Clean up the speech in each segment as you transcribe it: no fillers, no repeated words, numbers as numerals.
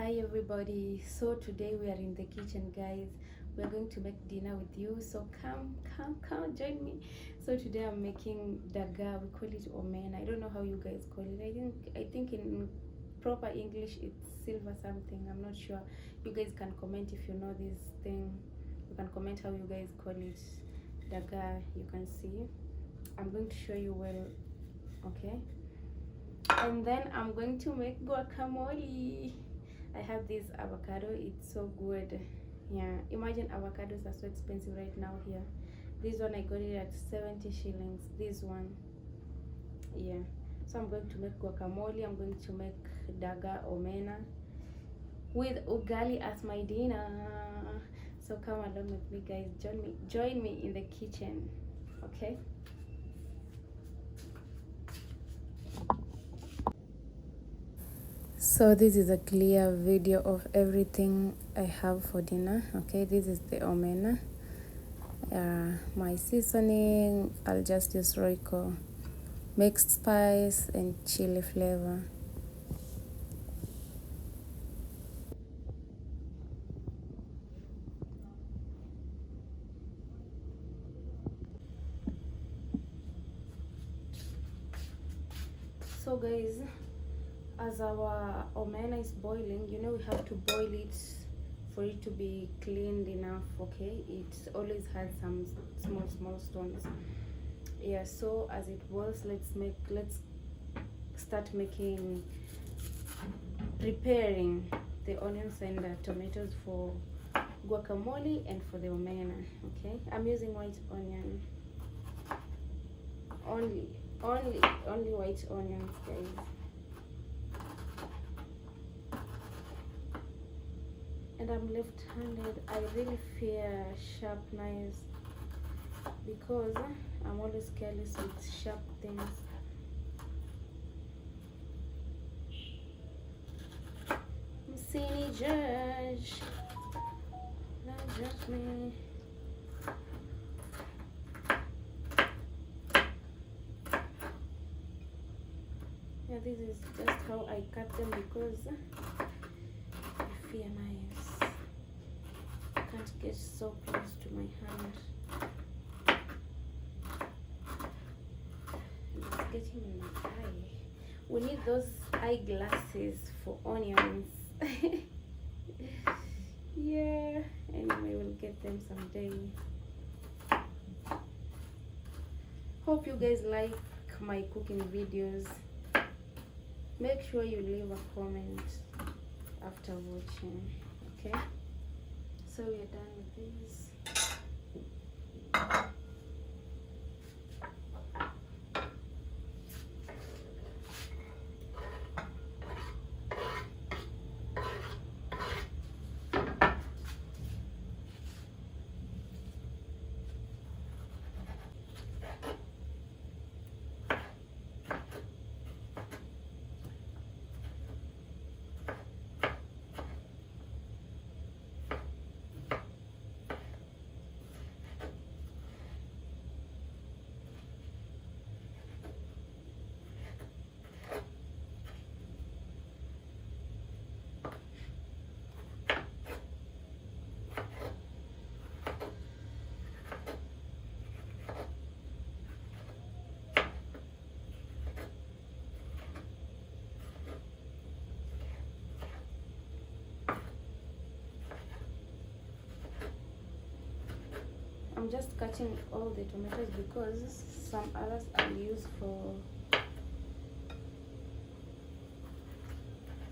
Hi everybody, so today we are in the kitchen, guys. We are going to make dinner with you, so come join me. So today I'm making daga. We call it omena. I don't know how you guys call it. I think in proper English it's silver something. I'm not sure. You guys can comment if you know this thing. You can comment how you guys call it. Daga. You can see I'm going to show you well. Okay, and then I'm going to make guacamole. I have this avocado. It's so good. Yeah, imagine avocados are so expensive right now here. This one I got it at 70 shillings. This one, yeah. So I'm going to make guacamole. I'm going to make daga omena with ugali as my dinner. So come along with me, guys. Join me in the kitchen. Okay. So this is a clear video of everything I have for dinner. Okay, this is the omena. My seasoning, I'll just use Royco, mixed spice and chili flavor. So guys, as our omena is boiling, you know we have to boil it for it to be cleaned enough. Okay, it always has some small stones. Yeah, so as it boils, let's start preparing the onions and the tomatoes for guacamole and for the omena. Okay, I'm using white onion, only white onions, guys. And I'm left-handed. I really fear sharp knives because I'm always careless with sharp things. Msini judge, don't judge me. Yeah, this is just how I cut them because I fear knives. I can't get so close to my hand. It's getting in my eye. We need those eyeglasses for onions. Yeah, anyway, we'll get them someday. Hope you guys like my cooking videos. Make sure you leave a comment after watching. Okay, so we're done with this. I'm just cutting all the tomatoes because some others are used for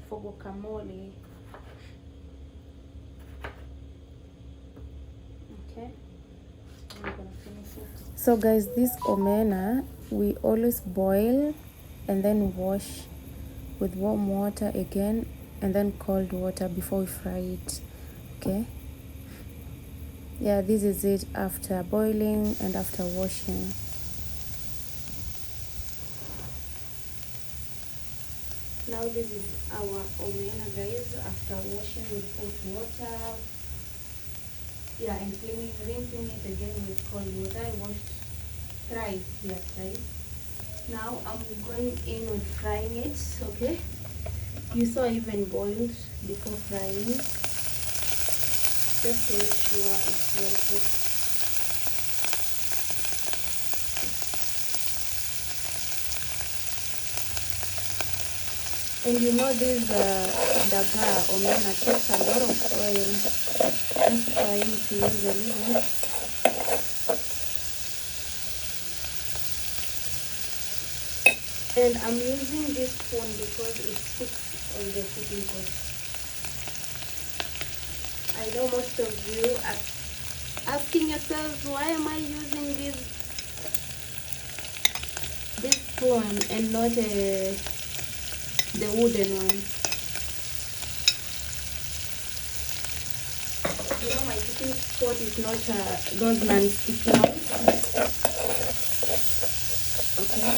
guacamole. Okay, I'm gonna finish it. So guys, this omena we always boil and then wash with warm water again and then cold water before we fry it. Okay, yeah, this is it after boiling and after washing. Now this is our omena, guys, after washing with hot water. Yeah, and rinsing it again with cold water. I washed thrice. Now I'm going in with frying it. Okay, You saw I even boiled before frying, just to make sure it's well cooked. And you know this daga omena takes a lot of oil. Just trying to use a little. And I'm using this spoon because it sticks on the cooking pot. I know most of you are asking yourselves, why am I using this spoon and not the wooden one? You know, my cooking pot is not those non-sticky ones. Okay.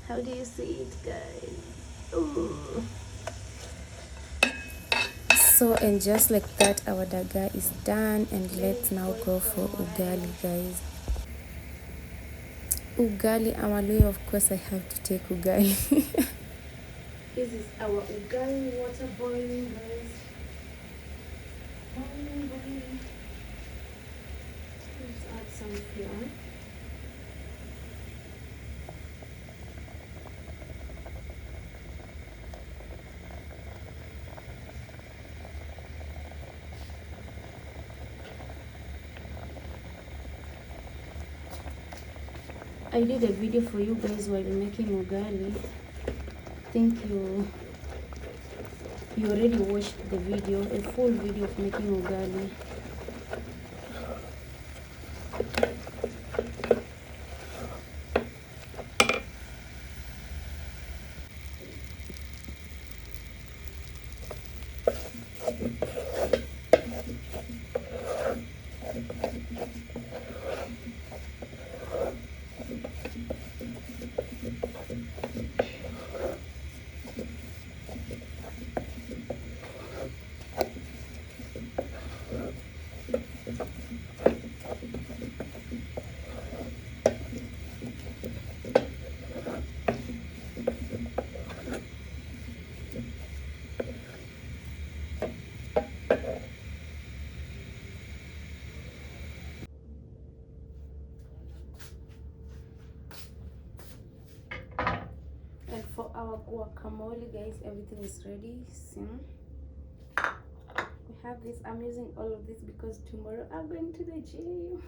How do you see it, guys? Ooh. So, and just like that, our daga is done, and let's now go for ugali, guys. Ugali, Amalui, of course I have to take ugali. This is our ugali water boiling, guys. Boiling. Let's add some flour. I did a video for you guys while making ugali. I think you already watched the video, a full video of making ugali. And for our guacamole, guys, everything is ready. See, we have this. I'm using all of this because tomorrow I'm going to the gym.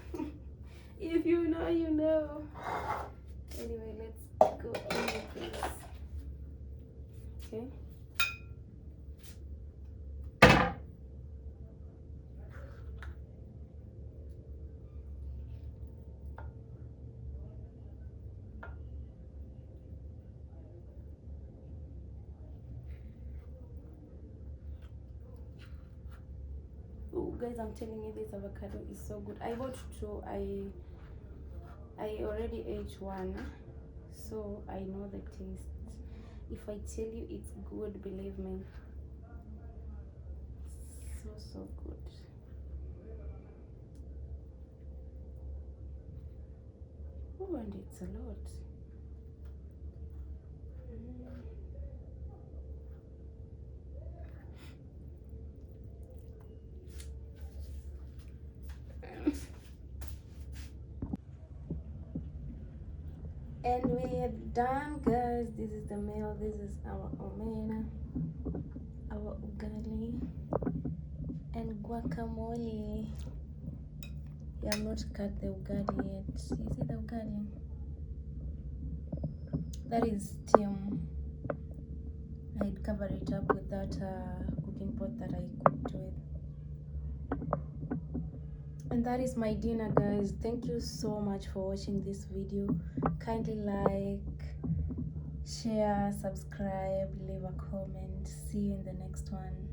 If you know, you know. Anyway, let's go in with this. Okay. Oh, guys, I'm telling you, this avocado is so good. I bought two. I already ate one, so I know the taste. If I tell you it's good, believe me. so good. Oh, and it's a lot. And we're done, guys. This is the meal. This is our omena, our ugali, and guacamole. Yeah, I've not cut the ugali yet. You see the ugali? That is steam. I'd cover it up with that cooking pot that I cooked with. And that is my dinner, guys. Thank you so much for watching this video. Kindly like, share, subscribe, leave a comment. See you in the next one.